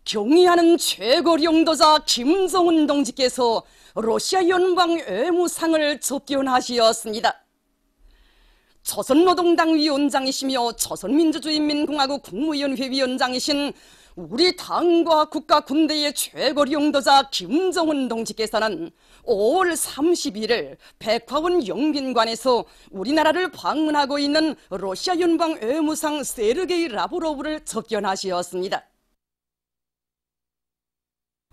경의하는 최고 영도자 김정은 동지께서 러시아 연방 외무상을 접견하시었습니다. 조선노동당 위원장이시며 조선민주주의인민공화국 국무위원회 위원장이신 우리 당과 국가 군대의 최고 영도자 김정은 동지께서는 5월 31일 백화원 영빈관에서 우리나라를 방문하고 있는 러시아 연방 외무상 세르게이 라브로브를 접견하시었습니다.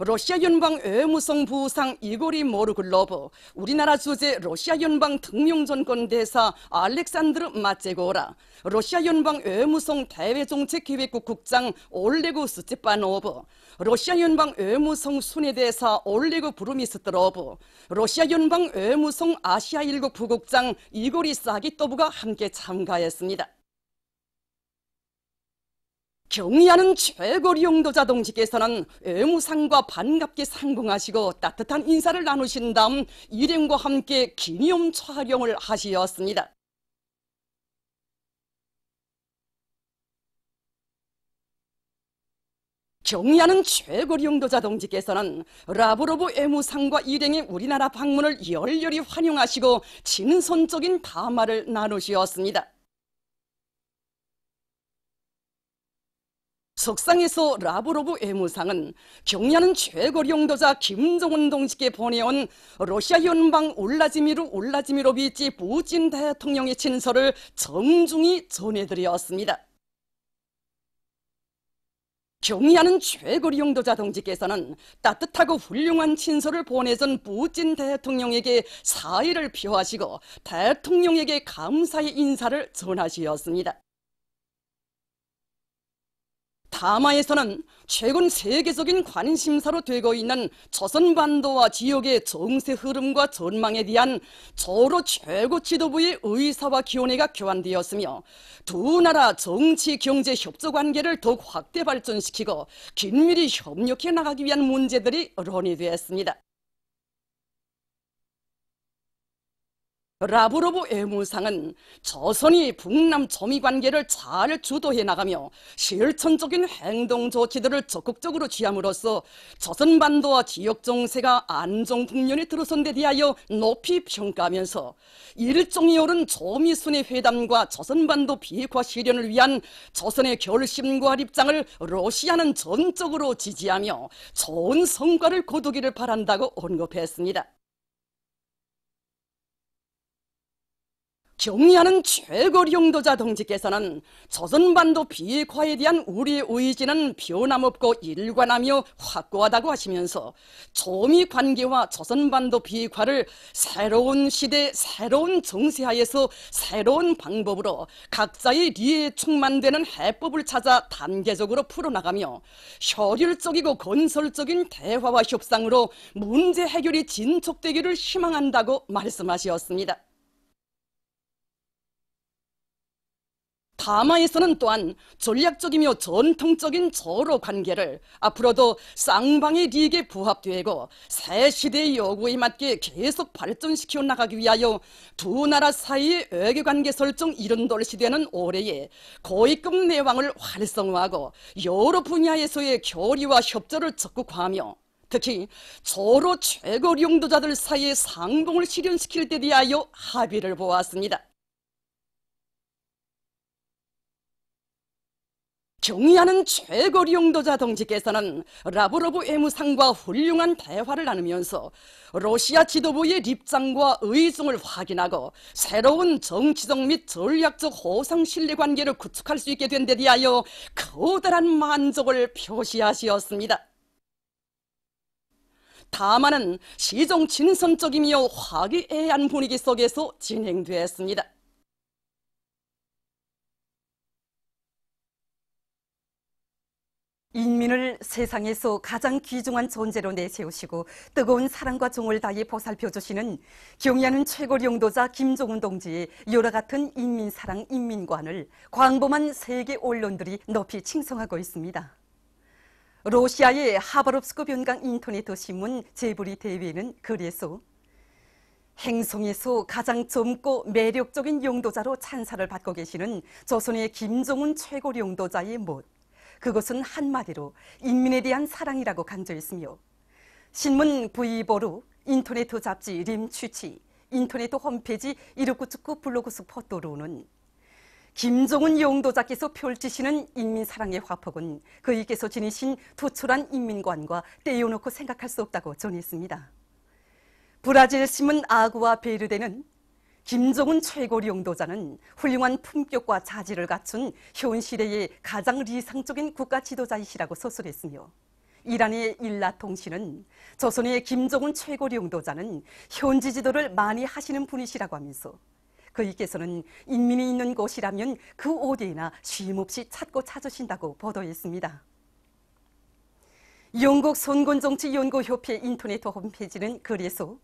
러시아 연방 외무성 부상 이고리 모르글로브, 우리나라 주재 러시아 연방 특명전권 대사 알렉산드르 마제고라, 러시아 연방 외무성 대외정책기획국 국장 올레그 스테파노브, 러시아 연방 외무성 순회대사 올레그 브루미스트로브, 러시아 연방 외무성 아시아 1국 부국장 이고리 사기토브가 함께 참가했습니다. 경의하는 최고 영도자 동지께서는 외무상과 반갑게 상봉하시고 따뜻한 인사를 나누신 다음 일행과 함께 기념 촬영을 하시었습니다. 경의하는 최고 영도자 동지께서는 라브로브 외무상과 일행의 우리나라 방문을 열렬히 환영하시고 친선적인 담화를 나누시었습니다. 석상에서 라브로브 외무상은 경의하는 최고 영도자 김정은 동지께 보내온 러시아 연방 울라지미로비치 푸틴 대통령의 친서를 정중히 전해드렸습니다. 경의하는 최고 영도자 동지께서는 따뜻하고 훌륭한 친서를 보내준 푸틴 대통령에게 사의를 표하시고 대통령에게 감사의 인사를 전하시었습니다. 담화에서는 최근 세계적인 관심사로 되고 있는 조선반도와 지역의 정세 흐름과 전망에 대한 조로 최고 지도부의 의사와 기원회가 교환되었으며 두 나라 정치, 경제 협조 관계를 더욱 확대 발전시키고 긴밀히 협력해 나가기 위한 문제들이 논의되었습니다. 라브로브 외무상은 조선이 북남 조미 관계를 잘 주도해 나가며 실천적인 행동 조치들을 적극적으로 취함으로써 조선반도와 지역 정세가 안정 국면에 들어선 데 대하여 높이 평가하면서 일종이 오른 조미순회 회담과 조선반도 비핵화 실현을 위한 조선의 결심과 입장을 러시아는 전적으로 지지하며 좋은 성과를 거두기를 바란다고 언급했습니다. 경의하는 최고 영도자 동지께서는 조선반도 비핵화에 대한 우리의 의지는 변함없고 일관하며 확고하다고 하시면서 조미 관계와 조선반도 비핵화를 새로운 시대, 새로운 정세하에서 새로운 방법으로 각자의 리에 충만되는 해법을 찾아 단계적으로 풀어나가며 효율적이고 건설적인 대화와 협상으로 문제 해결이 진척되기를 희망한다고 말씀하셨습니다. 담화에서는 또한 전략적이며 전통적인 조로 관계를 앞으로도 쌍방의利益에 부합되고 새 시대의 요구에 맞게 계속 발전시켜 나가기 위하여 두 나라 사이의 외교관계 설정 이른돌 시대는 올해에 고위급 내왕을 활성화하고 여러 분야에서의 교류와 협조를 적극화하며 특히 조로 최고 영도자들 사이의 상봉을 실현시킬 데 대하여 합의를 보았습니다. 경의하는 최고 영도자 동지께서는 라브로브 외무상과 훌륭한 대화를 나누면서 러시아 지도부의 입장과 의중을 확인하고 새로운 정치적 및 전략적 호상 신뢰 관계를 구축할 수 있게 된 데 대하여 커다란 만족을 표시하시었습니다. 담화는 시정 친선적이며 화기애애한 분위기 속에서 진행되었습니다. 인민을 세상에서 가장 귀중한 존재로 내세우시고 뜨거운 사랑과 정을 다해 보살펴주시는 경의하는 최고 영도자 김정은 동지의 여러 같은 인민사랑 인민관을 광범한 세계 언론들이 높이 칭송하고 있습니다. 러시아의 하바롭스크 변강 인터넷 신문 제브리 대회는 글에서 행성에서 가장 젊고 매력적인 영도자로 찬사를 받고 계시는 조선의 김정은 최고 영도자의 못, 그것은 한마디로 인민에 대한 사랑이라고 강조했으며 신문 부이보루, 인터넷 잡지 림취치, 인터넷 홈페이지 1699 블로그스 포토로는 김종은 용도자께서 펼치시는 인민사랑의 화폭은 그이께서 지니신 투철한 인민관과 떼어놓고 생각할 수 없다고 전했습니다. 브라질 신문 아구아 베르데는 김종은 최고 용도자는 훌륭한 품격과 자질을 갖춘 현 시대의 가장理想적인 국가 지도자이시라고 서술했으며 이란의 일라통신은 조선의 김종은 최고 용도자는 현지 지도를 많이 하시는 분이시라고 하면서 그이께서는 인민이 있는 곳이라면 그 어디에나 쉼없이 찾고 찾으신다고 보도했습니다. 영국 선군정치연구협회 인터넷 홈페이지는 그래서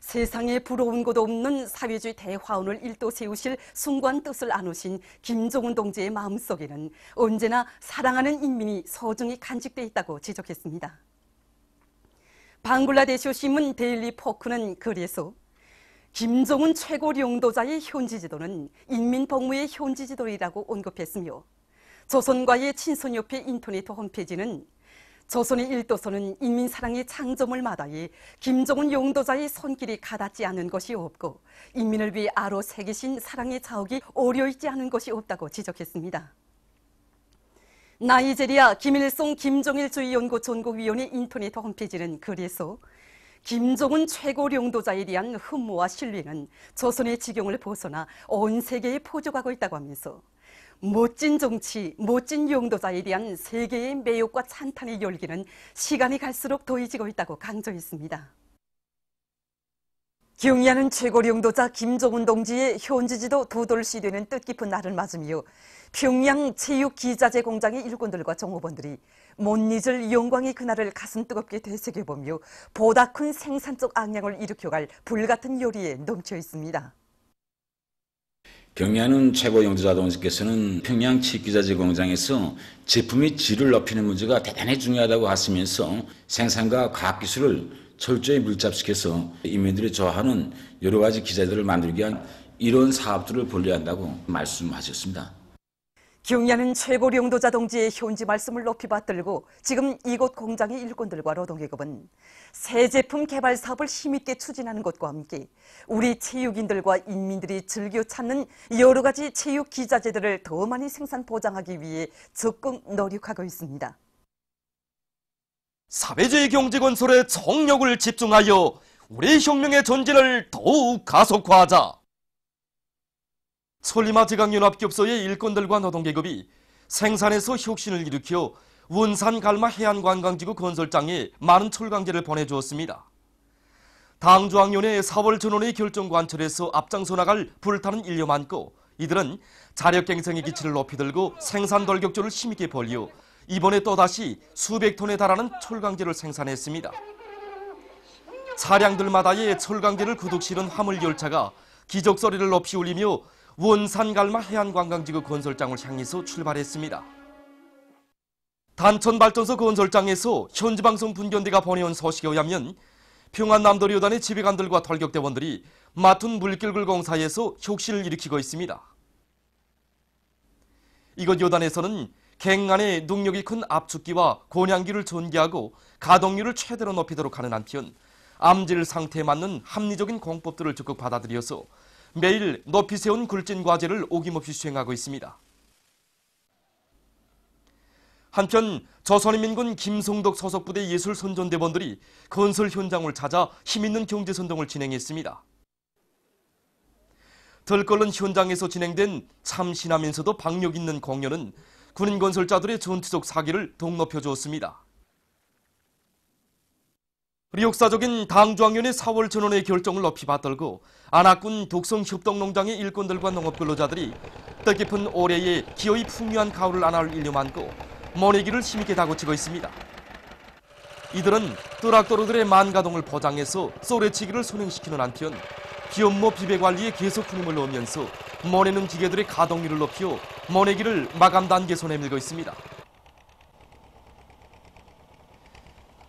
세상에 부러운 곳 없는 사회주의 대화원을 일도 세우실 숭고한 뜻을 안으신 김종은 동지의 마음속에는 언제나 사랑하는 인민이 소중히 간직되어 있다고 지적했습니다. 방글라데시 신문 데일리 포크는 그래서 김종은 최고 용도자의 현지 지도는 인민복무의 현지 지도이라고 언급했으며 조선과의 친선협회 인터넷 홈페이지는 조선의 일도선은 인민사랑의 창조물 마다에 김종은 용도자의 손길이 가닿지 않은 것이 없고 인민을 위해 아로 새기신 사랑의 자욱이 오려있지 않은 것이 없다고 지적했습니다. 나이제리아 김일성 김정일주의연구 전국위원회 인터넷 홈페이지는 그래서 김종은 최고 용도자에 대한 흠모와 신뢰는 조선의 지경을 벗어나 온 세계에 포져가고 있다고 하면서 멋진 정치, 멋진 용도자에 대한 세계의 매혹과 찬탄의 열기는 시간이 갈수록 더해지고 있다고 강조했습니다. 경의하는 최고 용도자 김종은 동지의 현지 지도 두돌시 되는 뜻깊은 날을 맞으며 평양 체육기자재 공장의 일꾼들과 종업원들이 못 잊을 영광의 그날을 가슴 뜨겁게 되새겨보며 보다 큰 생산적 악량을 일으켜갈 불같은 열의에 넘쳐 있습니다. 경의하는 최고 용도자 동지께서는 평양 체육기자재 공장에서 제품의 질을 높이는 문제가 대단히 중요하다고 하시면서 생산과 과학기술을 철저히 밀접시켜서 인민들이 좋아하는 여러 가지 기자재들을 만들기 위한 이런 사업들을 벌려야 한다고 말씀하셨습니다. 경의하는 최고 용도자 동지의 현지 말씀을 높이 받들고 지금 이곳 공장의 일꾼들과 노동계급은 새 제품 개발 사업을 힘있게 추진하는 것과 함께 우리 체육인들과 인민들이 즐겨 찾는 여러 가지 체육 기자재들을 더 많이 생산 보장하기 위해 적극 노력하고 있습니다. 사회주의 경제 건설에 총력을 집중하여 우리 혁명의 전진을 더욱 가속화하자. 솔리마 지강연합교업소의 일꾼들과 노동계급이 생산에서 혁신을 일으켜 원산 갈마 해안관광지구 건설장에 많은 철강제를 보내주었습니다. 당주학년의 4월 전원의 결정 관철에서 앞장서 나갈 불타는 일념 안고 이들은 자력갱생의 기치를 높이 들고 생산 돌격조를 힘있게 벌여 이번에 또다시 수백 톤에 달하는 철강제를 생산했습니다. 차량들마다의 철강제를 구둑 실은 화물열차가 기적소리를 높이 울리며 원산갈마 해안관광지구 건설장을 향해서 출발했습니다. 단천발전소 건설장에서 현지방송 분견대가 보내온 소식에 의하면 평안남도요단의 지휘관들과 돌격대원들이 맡은 물길굴 공사에서 혁신을 일으키고 있습니다. 이곳 요단에서는 갱안의 능력이 큰 압축기와 곤양기를 전개하고 가동률을 최대로 높이도록 하는 한편 암질 상태에 맞는 합리적인 공법들을 적극 받아들여서 매일 높이 세운 굴진 과제를 어김없이 수행하고 있습니다. 한편 조선인민군 김성덕 소속 부대 예술선전대원들이 건설 현장을 찾아 힘있는 경제선동을 진행했습니다. 들끓는 현장에서 진행된 참신하면서도 박력 있는 공연은 군인 건설자들의 전투적 사기를 더욱 높여주었습니다. 역사적인 당주학년의 4월 전원의 결정을 높이 받들고 안악군 독성협동농장의 일꾼들과 농업근로자들이 뜻깊은 올해의 기어이 풍요한 가을을 안아올 일념 안고 모내기를 힘있게 다고치고 있습니다. 이들은 뜨락도로들의 만가동을 포장해서 쏘레치기를 선행시키는 한편 비업무 비배관리에 계속 힘을 넣으면서 모내는 기계들의 가동률을 높여 모내기를 마감 단계에 내밀고 있습니다.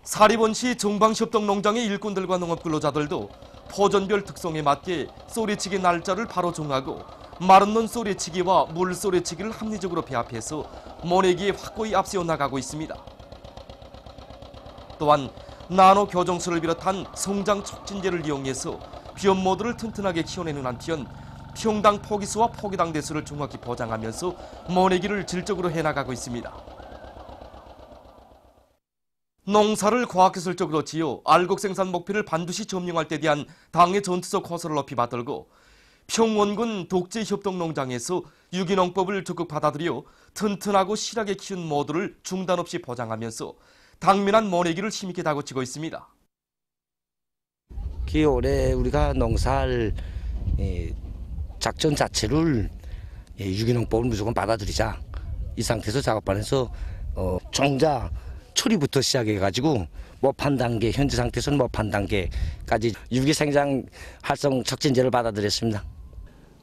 사리본시 정방협동농장의 일꾼들과 농업근로자들도 포전별 특성에 맞게 쏘리치기 날짜를 바로 정하고 마른 논 쏘리치기와 물 쏘리치기를 합리적으로 배합해서 모내기에 확고히 앞세워 나가고 있습니다. 또한 나노 교정술을 비롯한 성장 촉진제를 이용해서 비염 모두를 튼튼하게 키워내는 한편 평당 포기수와 포기당 대수를 정확히 보장하면서 모내기를 질적으로 해나가고 있습니다. 농사를 과학기술적으로 지어 알곡 생산 목표를 반드시 점령할 때 대한 당의 전투적 호소를 높이 받들고 평원군 독재협동농장에서 유기농법을 적극 받아들여 튼튼하고 실하게 키운 모두를 중단 없이 보장하면서 당면한 모내기를 힘있게 다그치고 있습니다. 올해 우리가 농사할 작전 자체를 유기농법을 무조건 받아들이자. 이 상태에서 작업반에서 종자 처리부터 시작해가지고 모판 단계, 현재 상태에서는 모판 단계까지 유기생장 활성 촉진제를 받아들였습니다.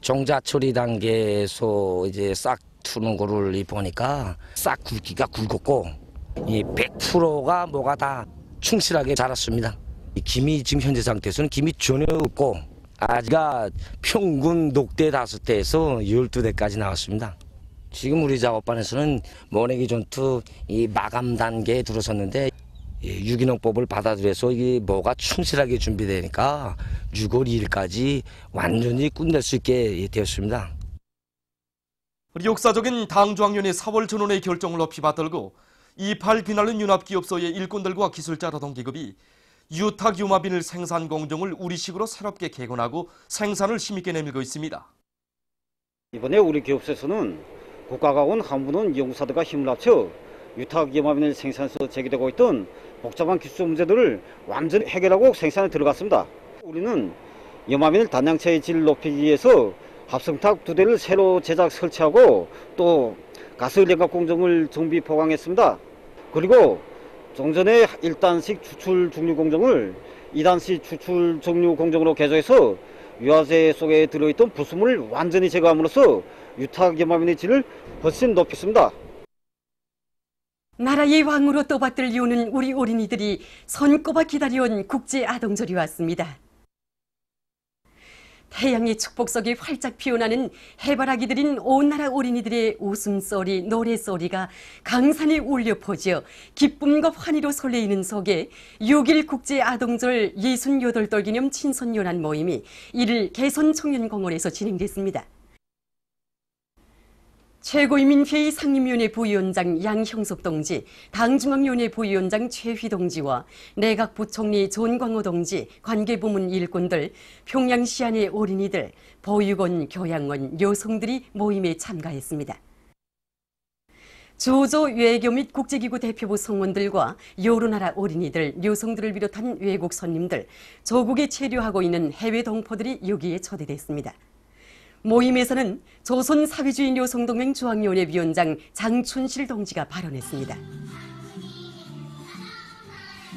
종자 처리 단계에서 이제 싹 투는 거를 보니까 싹 굵기가 굵었고 100%가 뭐가 다 충실하게 자랐습니다. 김이 지금 현재 상태에서는 김이 전혀 없고 아지가 평균 녹대 5대에서 12대까지 나왔습니다. 지금 우리 작업반에서는 모내기 전투 이 마감 단계에 들어섰는데 유기농법을 받아들여서 이게 뭐가 충실하게 준비되니까 6월 2일까지 완전히 끝낼 수 있게 되었습니다. 역사적인 당중앙위원회 4월 전원의 결정을 높이 받들고 이팔 비난른 융합기업소의 일꾼들과 기술자 노동기업이 유탁 유마비닐 생산 공정을 우리식으로 새롭게 개건하고 생산을 힘있게 내밀고 있습니다. 이번에 우리 기업소에서는 국가가 온 한분원 연구사들과 힘을 합쳐 유탁 염화비닐 생산에서 제기되고 있던 복잡한 기술 문제들을 완전히 해결하고 생산에 들어갔습니다. 우리는 염화비닐 단양체의 질을 높이기 위해서 합성탁 2대를 새로 제작 설치하고 또 가스 냉각 공정을 정비 보강했습니다. 그리고 좀 전에 1단식 추출 중류 공정을 2단식 추출 정류 공정으로 개조해서 유화제 속에 들어있던 부수물을 완전히 제거함으로써 유탁 염화비닐 질을 훨씬 높였습니다. 나라의 왕으로 떠받들 이유는 우리 어린이들이 손꼽아 기다려온 국제아동절이 왔습니다. 태양의 축복석이 활짝 피어나는 해바라기들인 온 나라 어린이들의 웃음소리, 노래소리가 강산에 울려 퍼져 기쁨과 환희로 설레이는 속에 6.1 국제아동절 68돌 기념 친선연합 모임이 1일 개선청년공원에서 진행됐습니다. 최고인민회의 상임위원회 부위원장 양형석 동지, 당중앙위원회 부위원장 최휘 동지와 내각 부총리 존광호 동지, 관계부문 일꾼들, 평양 시안의 어린이들, 보육원, 교양원, 여성들이 모임에 참가했습니다. 조조 외교 및 국제기구 대표부 성원들과 여러 나라 어린이들, 여성들을 비롯한 외국 손님들, 조국에 체류하고 있는 해외 동포들이 여기에 초대됐습니다. 모임에서는 조선사회주의 여성동맹 중앙위원회 위원장 장춘실 동지가 발언했습니다.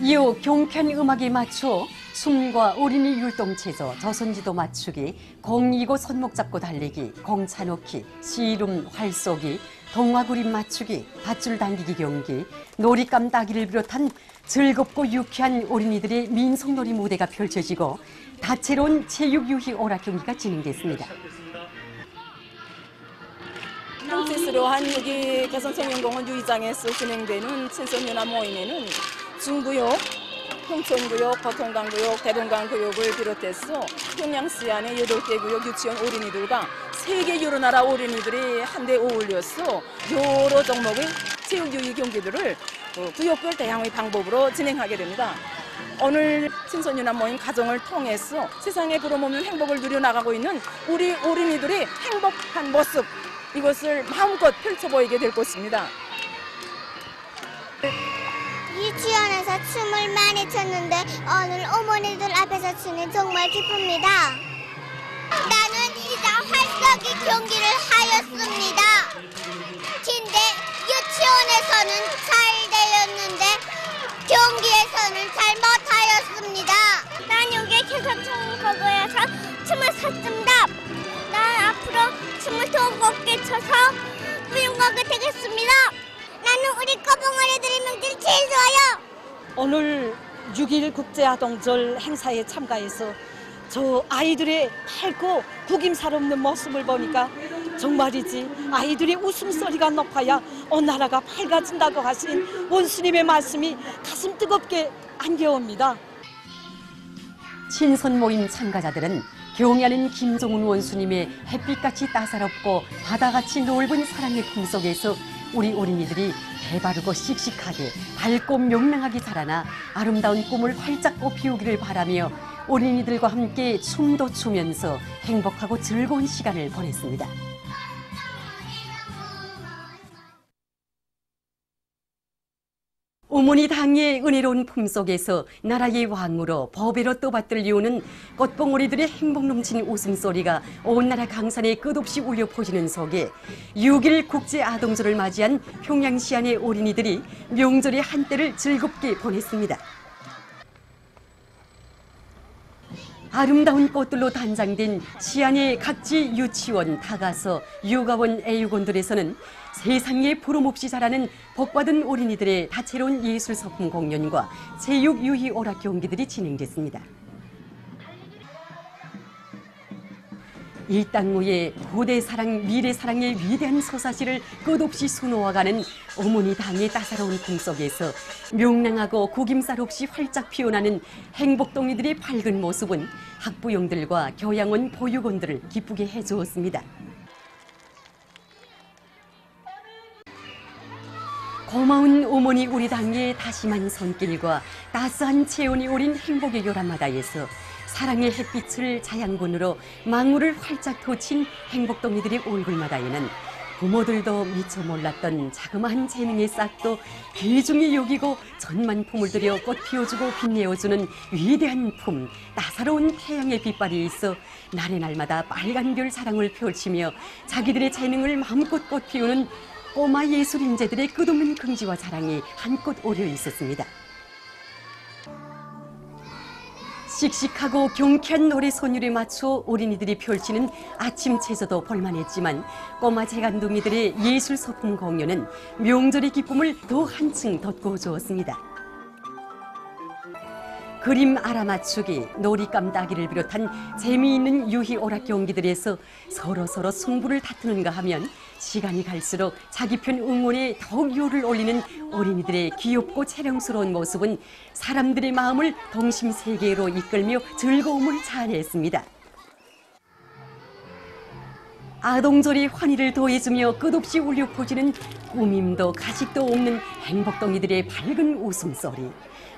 이어 경편 음악에 맞춰 춤과 어린이 율동체조, 조선지도 맞추기, 공이고 손목 잡고 달리기, 공차 놓기, 씨름, 활쏘기, 동화 그림 맞추기, 밧줄 당기기 경기, 놀잇감 따기를 비롯한 즐겁고 유쾌한 어린이들의 민속놀이 무대가 펼쳐지고 다채로운 체육유희 오락 경기가 진행됐습니다. 홈페이스로 한 여기 개선청년공원 유의장에서 진행되는 친선연합 모임에는 중구역, 홍천구역, 버통강구역, 대동강구역을 비롯해서 평양시안의 8개 구역 유치원 어린이들과 세계 여러 나라 어린이들이 한데 어울려서 여러 종목의 체육유희 경기들을 구역별 다양의 방법으로 진행하게 됩니다. 오늘 친선연합 모임 과정을 통해서 세상에 부러먹는 행복을 누려나가고 있는 우리 어린이들의 행복한 모습, 이것을 마음껏 펼쳐보이게 될 것입니다. 유치원에서 춤을 많이 췄는데 오늘 어머니들 앞에서 추니 정말 기쁩니다. 나는 이자 활쏘기 경기를 하였습니다. 근데 유치원에서는 잘 되었는데 경기에서는 잘 못하였습니다. 난 여기 개선청년공원에서 춤을 췄습니다. 난 앞으로 춤을 더 곱게 춰서 훌륭하게 되겠습니다. 나는 우리 꼬붕어리들의 명절 제일 좋아요. 오늘 6.1 국제아동절 행사에 참가해서 저 아이들의 밝고 구김살 없는 모습을 보니까 정말이지 아이들의 웃음소리가 높아야 온 나라가 밝아진다고 하신 원수님의 말씀이 가슴 뜨겁게 안겨옵니다. 친선 모임 참가자들은 경애하는 김종훈 원수님의 햇빛같이 따사롭고 바다같이 넓은 사랑의 품속에서 우리 어린이들이 배바르고 씩씩하게 밝고 명랑하게 자라나 아름다운 꿈을 활짝 꽃피우기를 바라며 어린이들과 함께 춤도 추면서 행복하고 즐거운 시간을 보냈습니다. 어머니 당의 은혜로운 품속에서 나라의 왕으로 법외로 떠받들 이오는 꽃봉오리들의 행복 넘친 웃음소리가 온 나라 강산에 끝없이 울려 퍼지는 속에 6일 국제 아동절을 맞이한 평양 시안의 어린이들이 명절의 한때를 즐겁게 보냈습니다. 아름다운 꽃들로 단장된 시안의 각지 유치원, 다가서, 육아원, 애육원들에서는 세상에 부름없이 자라는 복받은 어린이들의 다채로운 예술소품 공연과 체육 유희 오락 경기들이 진행됐습니다. 이 땅 위에 고대 사랑, 미래 사랑의 위대한 소사시를 끝없이 수놓아가는 어머니 당의 따사로운 꿈속에서 명랑하고 구김살 없이 활짝 피어나는 행복동이들의 밝은 모습은 학부형들과 교양원, 보육원들을 기쁘게 해주었습니다. 고마운 어머니 우리 당의 다심한 손길과 따스한 체온이 오린 행복의 요람마다에서 사랑의 햇빛을 자양분으로 망울을 활짝 돋친 행복동이들의 얼굴마다에는 부모들도 미처 몰랐던 자그마한 재능의 싹도 귀중히 여기고 천만품을 들여 꽃 피워주고 빛내어주는 위대한 품, 따사로운 태양의 빛발이 있어 날의 날마다 빨간 별 사랑을 펼치며 자기들의 재능을 마음껏 꽃 피우는 꼬마 예술 인재들의 끝없는 긍지와 자랑이 한껏 오려 있었습니다. 씩씩하고 경쾌한 노래 선율에 맞춰 어린이들이 펼치는 아침 체조도 볼만했지만 꼬마 재간둥이들의 예술 소품 공연은 명절의 기쁨을 더 한층 돋궈 주었습니다. 그림 알아맞추기, 놀이감 따기를 비롯한 재미있는 유희 오락 경기들에서 서로 승부를 다투는가 하면 시간이 갈수록 자기 편 응원에 더욱 요를 올리는 어린이들의 귀엽고 체령스러운 모습은 사람들의 마음을 동심 세계로 이끌며 즐거움을 자아냈습니다. 아동절이 환희를 더해주며 끝없이 울려 퍼지는 꾸밈도 가식도 없는 행복동이들의 밝은 웃음소리.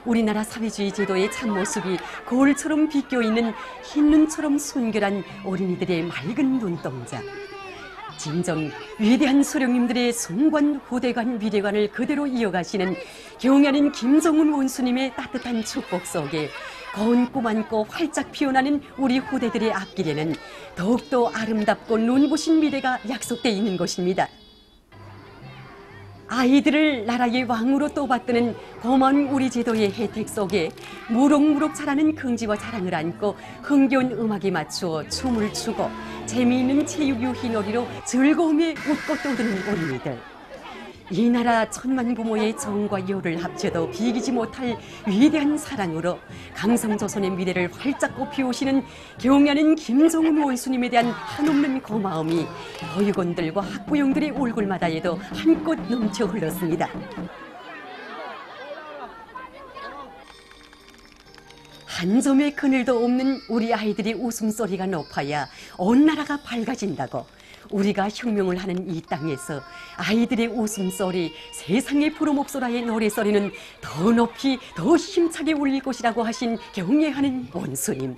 우리나라 사회주의 제도의 참모습이 거울처럼 비껴있는 흰눈처럼 순결한 어린이들의 맑은 눈동자. 진정 위대한 수령님들의 순관, 후대관, 미래관을 그대로 이어가시는 경애하는 김종훈 원수님의 따뜻한 축복 속에 고운 꿈 안고 활짝 피어나는 우리 후대들의 앞길에는 더욱더 아름답고 눈부신 미래가 약속돼 있는 것입니다. 아이들을 나라의 왕으로 떠받드는 고마운 우리 제도의 혜택 속에 무럭무럭 자라는 긍지와 자랑을 안고 흥겨운 음악에 맞추어 춤을 추고 재미있는 체육 유희 놀이로 즐거움에 웃고 떠드는 어린이들. 이 나라 천만 부모의 정과 여를 합쳐도 비기지 못할 위대한 사랑으로 강성조선의 미래를 활짝 꽃피우시는 경애하는 김종훈 원수님에 대한 한없는 고마움이 보육원들과 학부형들의 얼굴마다에도 한껏 넘쳐 흘렀습니다. 한 점의 그늘도 없는 우리 아이들의 웃음소리가 높아야 온 나라가 밝아진다고 우리가 혁명을 하는 이 땅에서 아이들의 웃음소리, 세상의 부름옥소라의 노래소리는 더 높이 더 힘차게 울릴 것이라고 하신 경애하는 원수님.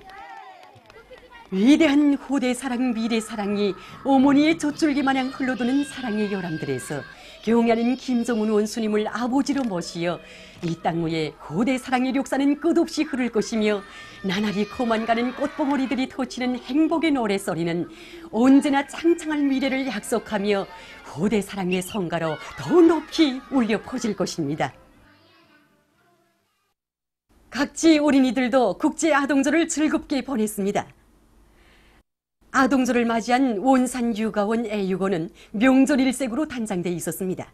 위대한 후대 사랑, 미래 사랑이 어머니의 젖줄기 마냥 흘러드는 사랑의 요람들에서 경애하는 김종훈 원수님을 아버지로 모시어 이 땅 위에 후대 사랑의 력사는 끝없이 흐를 것이며 나날이 커만 가는 꽃봉오리들이 터치는 행복의 노래소리는 언제나 창창한 미래를 약속하며 후대 사랑의 성가로 더 높이 울려 퍼질 것입니다. 각지 어린이들도 국제 아동절을 즐겁게 보냈습니다. 아동절을 맞이한 원산 육아원, 애육원은 명절 일색으로 단장돼 있었습니다.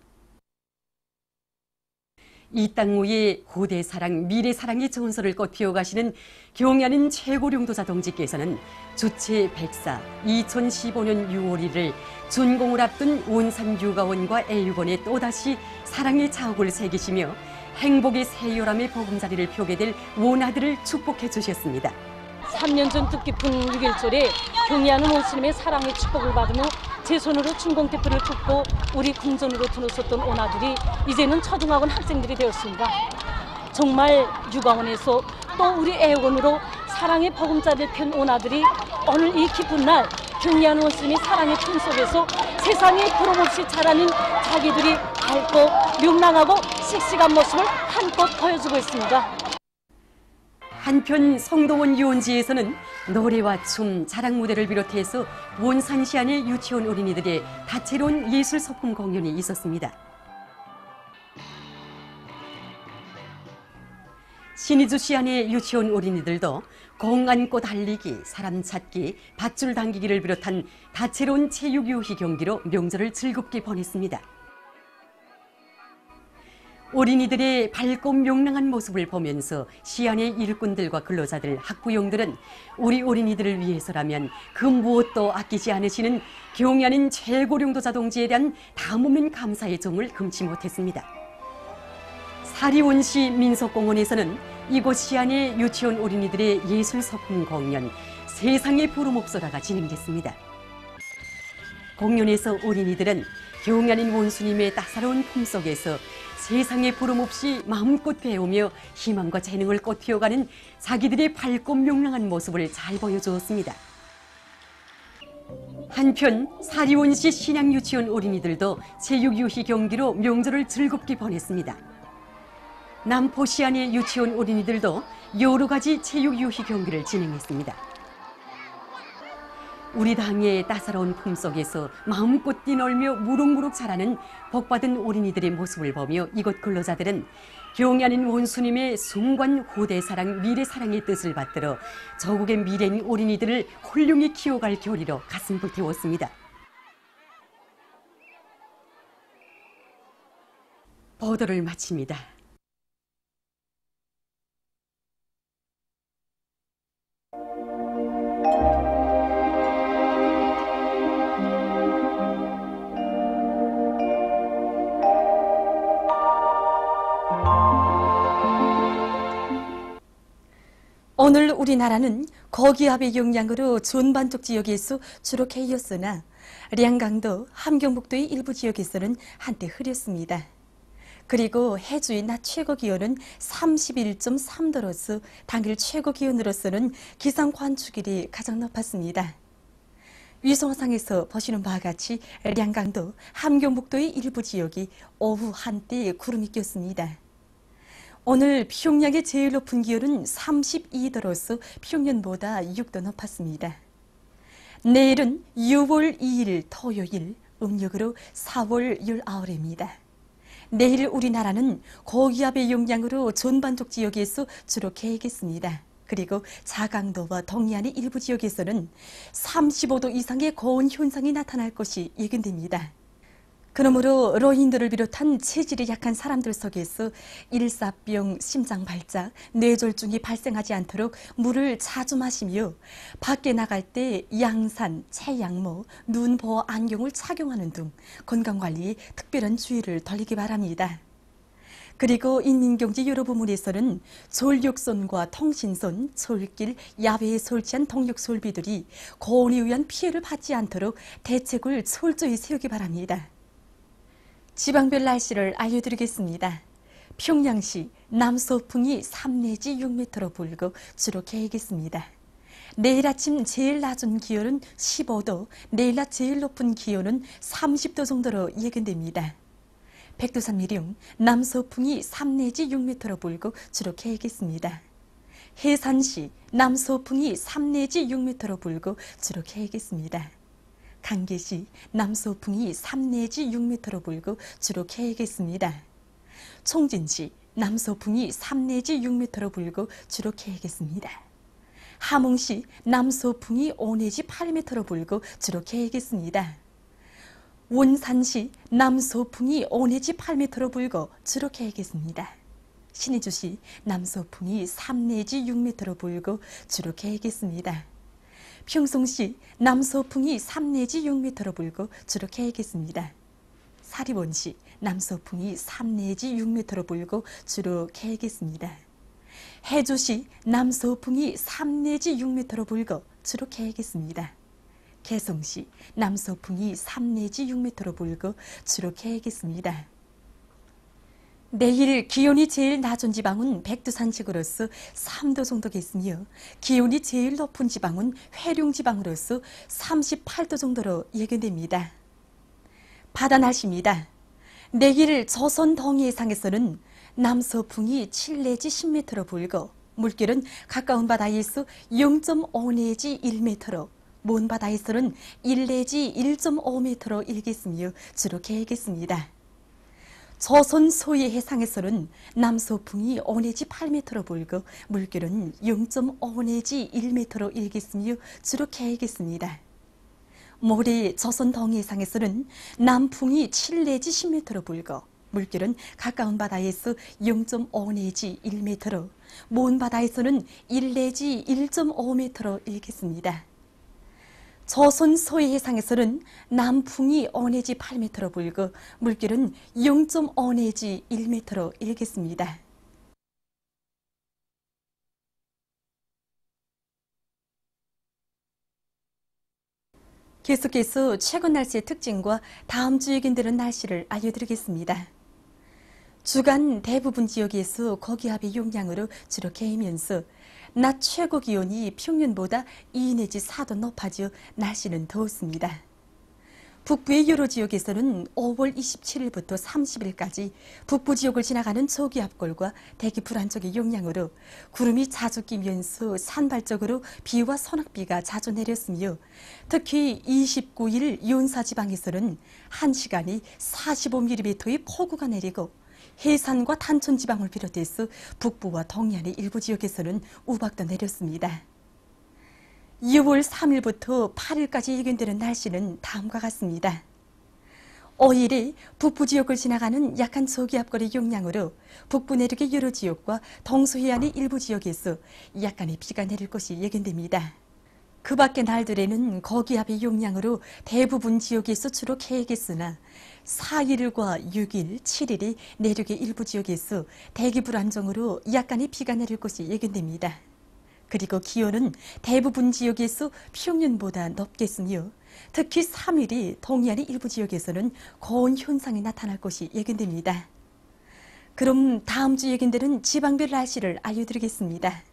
이 땅 위에 후대 사랑, 미래 사랑의 전설을 꽃피워 가시는 경애하는 최고령도자 동지께서는 주체 104 2015년 6월 1일 준공을 앞둔 온산 육아원과 애육원에 또다시 사랑의 자욱을 새기시며 행복의 새요람의 보금자리를 펴게 될 원아들을 축복해 주셨습니다. 3년 전 뜻깊은 6.1절에 경의하는 온스님의 사랑의 축복을 받으며 제 손으로 춘공태표를 줍고 우리 궁전으로 들어섰던 오나들이 이제는 초등학원 학생들이 되었습니다. 정말 육아원에서 또 우리 애원으로 사랑의 보금자리를 편 오나들이 오늘 이 기쁜 날 경의하는 온스님의 사랑의 품 속에서 세상에 부름없이 자라는 자기들이 밝고 명랑하고 씩씩한 모습을 한껏 보여주고 있습니다. 한편 성도원 유원지에서는 노래와 춤, 자랑 무대를 비롯해서 원산시 안의 유치원 어린이들의 다채로운 예술 소품 공연이 있었습니다. 신의주시 안의 유치원 어린이들도 공 안고 달리기, 사람 찾기, 밧줄 당기기를 비롯한 다채로운 체육 유희 경기로 명절을 즐겁게 보냈습니다. 어린이들의 밝고 명랑한 모습을 보면서 시안의 일꾼들과 근로자들, 학부형들은 우리 어린이들을 위해서라면 그 무엇도 아끼지 않으시는 경의하는 최고령도자 동지에 대한 다무면 감사의 정을 금치 못했습니다. 사리원시 민속공원에서는 이곳 시안의 유치원 어린이들의 예술 소품 공연 세상의 부름없어라가 진행됐습니다. 공연에서 어린이들은 경의하는 원수님의 따사로운 품속에서 세상에 부름 없이 마음껏 배우며 희망과 재능을 꽃피워가는 자기들의 밝고 명랑한 모습을 잘 보여주었습니다. 한편 사리원시 신양유치원 어린이들도 체육유희 경기로 명절을 즐겁게 보냈습니다. 남포시안의 유치원 어린이들도 여러 가지 체육유희 경기를 진행했습니다. 우리 당의 따사로운 품속에서 마음껏 뛰놀며 무럭무럭 자라는 복받은 어린이들의 모습을 보며 이곳 근로자들은 경의하는 원수님의 숭관 후대사랑 미래사랑의 뜻을 받들어 저국의 미래인 어린이들을 훌륭히 키워갈 결의로 가슴 불태웠습니다. 보도를 마칩니다. 오늘 우리나라는 고기압의 영향으로 전반적 지역에서 주로 개였으나 량강도, 함경북도의 일부 지역에서는 한때 흐렸습니다. 그리고 해주의 낮 최고 기온은 31.3도로서 당일 최고 기온으로서는 기상 관측일이 가장 높았습니다. 위성상에서 보시는 바와 같이 량강도, 함경북도의 일부 지역이 오후 한때 구름이 꼈습니다. 오늘 평양의 제일 높은 기온은 32도로서 평년보다 6도 높았습니다. 내일은 6월 2일 토요일, 음력으로 4월 19일입니다. 내일 우리나라는 고기압의 영향으로 전반적 지역에서 주로 개겠습니다. 그리고 자강도와 동해안의 일부 지역에서는 35도 이상의 고온 현상이 나타날 것이 예견됩니다. 그러므로 노인들을 비롯한 체질이 약한 사람들 속에서 일사병, 심장발작, 뇌졸중이 발생하지 않도록 물을 자주 마시며 밖에 나갈 때 양산, 체양모, 눈보호 안경을 착용하는 등 건강관리에 특별한 주의를 돌리기 바랍니다. 그리고 인민경제 여러 부문에서는 전력선과 통신선, 철길, 야외에 설치한 동력 설비들이 고온에 의한 피해를 받지 않도록 대책을 철저히 세우기 바랍니다. 지방별 날씨를 알려드리겠습니다. 평양시 남서풍이 3 내지 6m로 불고 주로 개겠습니다. 내일 아침 제일 낮은 기온은 15도, 내일 낮 제일 높은 기온은 30도 정도로 예견됩니다. 백두산 미령 남서풍이 3 내지 6m로 불고 주로 개겠습니다. 해산시 남서풍이 3 내지 6m로 불고 주로 개겠습니다. 강계시 남서풍이 3 내지 6m로 불고 주로 개겠습니다. 총진시 남서풍이 3 내지 6m로 불고 주로 개겠습니다. 함흥시 남서풍이 5 내지 8m로 불고 주로 개겠습니다. 원산시 남서풍이 5 내지 8m로 불고 주로 개겠습니다. 신의주시 남서풍이 3 내지 6m로 불고 주로 개겠습니다. 평송시 남서풍이 3 내지 6m로 불고 주로 개겠습니다. 사리원시 남서풍이 3 내지 6m로 불고 주로 개겠습니다. 해주시 남서풍이 3 내지 6m로 불고 주로 개겠습니다. 개성시 남서풍이 3 내지 6m로 불고 주로 개겠습니다. 내일 기온이 제일 낮은 지방은 백두산지구로서 3도 정도겠으며 기온이 제일 높은 지방은 회룡지방으로서 38도 정도로 예견됩니다. 바다 날씨입니다. 내일 조선 동해상에서는 남서풍이 7 내지 10m로 불고 물결은 가까운 바다에서 0.5 내지 1m로 먼 바다에서는 1 내지 1.5m로 일겠으며 주로 개겠습니다. 조선 소해 해상에서는 남서풍이 5 내지 8m로 불고 물결은 0.5 내지 1m로 일겠으며 주로 개겠습니다. 모레 조선 동해상에서는 남풍이 7 내지 10m로 불고 물결은 가까운 바다에서 0.5 내지 1m로 먼 바다에서는 1 내지 1.5m로 일겠습니다. 조선 소해 해상에서는 남풍이 5 내지 8m로 불고 물결은 0.5 내지 1m로 일겠습니다. 계속해서 최근 날씨의 특징과 다음 주 예견되는 날씨를 알려드리겠습니다. 주간 대부분 지역에서 고기압의 용량으로 주로 개이면서 낮 최고 기온이 평년보다 2 내지 4도 높아져 날씨는 더웠습니다. 북부의 여러 지역에서는 5월 27일부터 30일까지 북부 지역을 지나가는 저기압골과 대기 불안정의 영향으로 구름이 자주 끼면서 산발적으로 비와 소낙비가 자주 내렸으며 특히 29일 연사 지방에서는 1시간에 45mm의 폭우가 내리고 해산과 단천 지방을 비롯해서 북부와 동해안의 일부 지역에서는 우박도 내렸습니다. 6월 3일부터 8일까지 예견되는 날씨는 다음과 같습니다. 5일에 북부 지역을 지나가는 약한 저기압골의 영향으로 북부 내륙의 여러 지역과 동서해안의 일부 지역에서 약간의 비가 내릴 것이 예견됩니다. 그 밖의 날들에는 고기압의 영향으로 대부분 지역에서 주로 개겠으나 4일과 6일, 7일이 내륙의 일부 지역에서 대기 불안정으로 약간의 비가 내릴 것이 예견됩니다. 그리고 기온은 대부분 지역에서 평년보다 높겠으며 특히 3일이 동해안의 일부 지역에서는 고온 현상이 나타날 것이 예견됩니다. 그럼 다음 주 예견되는 지방별 날씨를 알려드리겠습니다.